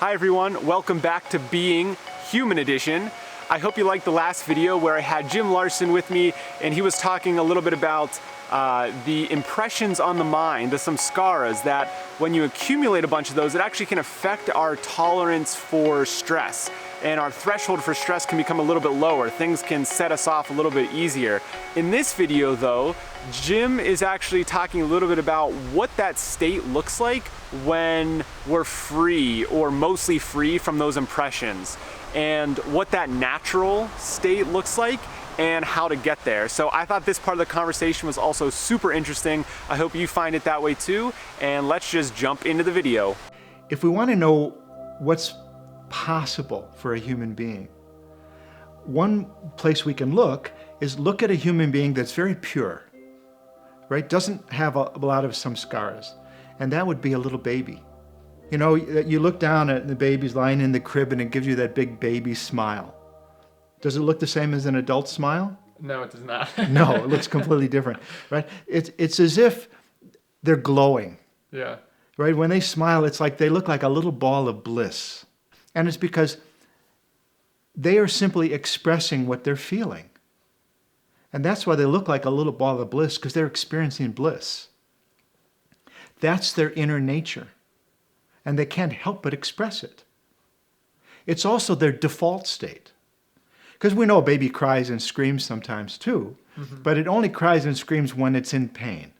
Hi everyone, welcome back to Being Human Edition. I hope you liked the last video where I had Jim Larsen with me and he was talking a little bit about the impressions on the mind, the samskaras, that when you accumulate a bunch of those, it actually can affect our tolerance for stress. And our threshold for stress can become a little bit lower. Things can set us off a little bit easier. In this video though, Jim is actually talking a little bit about what that state looks like when we're free or mostly free from those impressions, and what that natural state looks like and how to get there. So I thought this part of the conversation was also super interesting. I hope you find it that way too, and let's just jump into the video. If we want to know what's possible for a human being, one place we can look at a human being that's very pure, right? Doesn't have a lot of samskaras, and that would be a little baby. You know, you look down at the baby's lying in the crib and it gives you that big baby smile. Does it look the same as an adult smile? No, it does not. No, it looks completely different, right? It's as if they're glowing. Yeah. Right? When they smile, it's like they look like a little ball of bliss. And it's because they are simply expressing what they're feeling. And that's why they look like a little ball of bliss, because they're experiencing bliss. That's their inner nature. And they can't help but express it. It's also their default state. Because we know a baby cries and screams sometimes too, but it only cries and screams when it's in pain,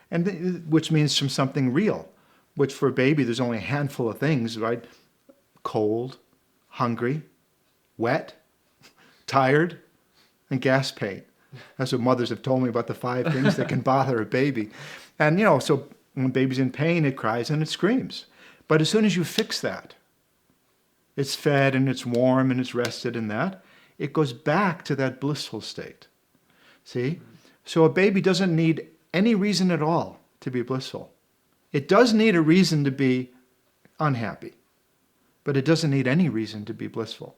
and which means from something real, which for a baby there's only a handful of things, right? Cold, hungry, wet, tired, and gas pain. That's what mothers have told me about the 5 things that can bother a baby. And you know, so when a baby's in pain, it cries and it screams. But as soon as you fix that, it's fed and it's warm and it's rested and that, it goes back to that blissful state. See? So a baby doesn't need any reason at all to be blissful. It does need a reason to be unhappy, but it doesn't need any reason to be blissful.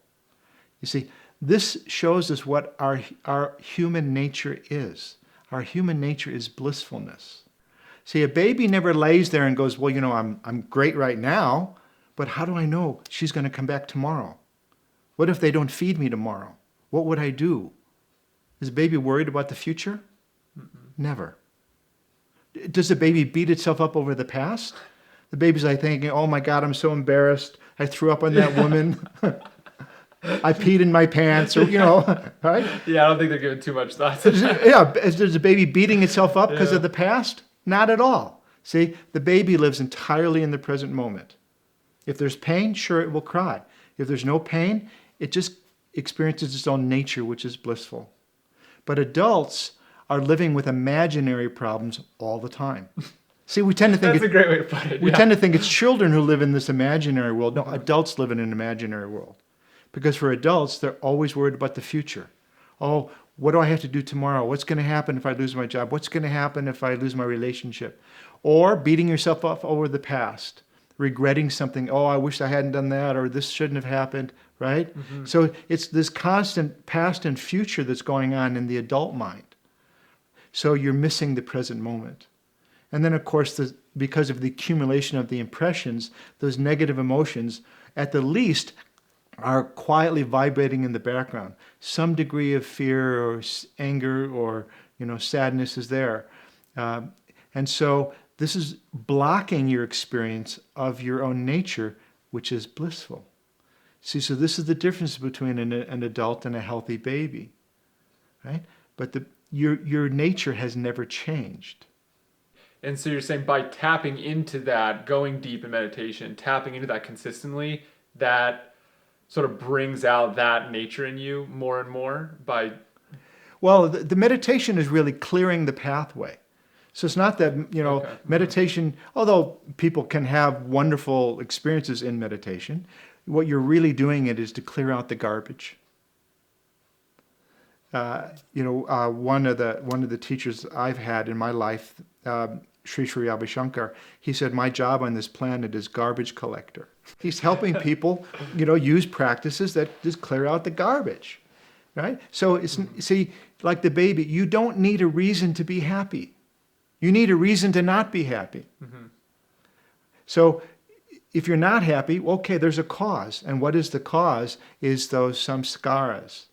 You see, this shows us what our human nature is. Our human nature is blissfulness. See, a baby never lays there and goes, well, you know, I'm great right now, but how do I know she's going to come back tomorrow? What if they don't feed me tomorrow? What would I do? Is a baby worried about the future? Never. Does the baby beat itself up over the past? The baby's like thinking, oh my God, I'm so embarrassed. I threw up on that woman. I peed in my pants, or, you know, right? Yeah, I don't think they're giving too much thought to that. Yeah, is the baby beating itself up because of the past? Not at all. See, the baby lives entirely in the present moment. If there's pain, sure, it will cry. If there's no pain, it just experiences its own nature, which is blissful. But adults are living with imaginary problems all the time. See, we tend to think That's a great way to put it. We tend to think it's children who live in this imaginary world. No, adults live in an imaginary world. Because for adults, they're always worried about the future. Oh, what do I have to do tomorrow? What's going to happen if I lose my job? What's going to happen if I lose my relationship? Or beating yourself up over the past, regretting something. Oh, I wish I hadn't done that, or this shouldn't have happened, right? So it's this constant past and future that's going on in the adult mind. So you're missing the present moment. And then, of course, because of the accumulation of the impressions, those negative emotions, at the least, are quietly vibrating in the background. Some degree of fear or anger or, you know, sadness is there. And so this is blocking your experience of your own nature, which is blissful. See, so this is the difference between an adult and a healthy baby, right? But your nature has never changed. And so you're saying by tapping into that, going deep in meditation, tapping into that consistently, that sort of brings out that nature in you more and more by... Well, the meditation is really clearing the pathway. So it's not that, you know, meditation, although people can have wonderful experiences in meditation, what you're really doing it is to clear out the garbage. One of the teachers I've had in my life, Sri Ravi Shankar, he said, my job on this planet is garbage collector. He's helping people, you know, use practices that just clear out the garbage, right? So see, like the baby, you don't need a reason to be happy. You need a reason to not be happy. So if you're not happy, okay, there's a cause. And what is the cause? Is those samskaras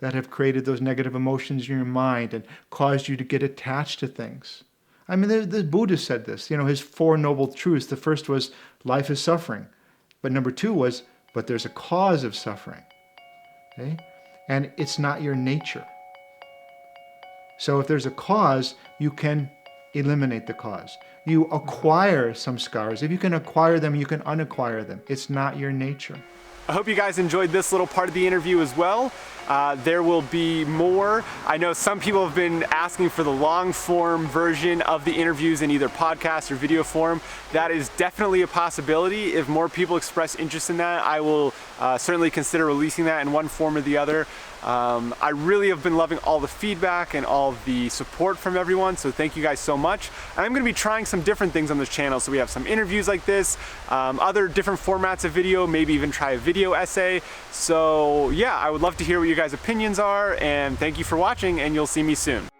that have created those negative emotions in your mind and caused you to get attached to things. I mean, the Buddha said this, his Four Noble Truths. The first was, life is suffering. But number two was, but there's a cause of suffering. Okay? And it's not your nature. So if there's a cause, you can eliminate the cause. You acquire some scars. If you can acquire them, you can unacquire them. It's not your nature. I hope you guys enjoyed this little part of the interview as well. There will be more. I know some people have been asking for the long form version of the interviews in either podcast or video form. That is definitely a possibility. If more people express interest in that, I will certainly consider releasing that in one form or the other. I really have been loving all the feedback and all the support from everyone, so thank you guys so much. I'm going to be trying some different things on this channel, so we have some interviews like this, other different formats of video, maybe even try a video essay. So yeah, I would love to hear what you guys' opinions are, and thank you for watching, and you'll see me soon.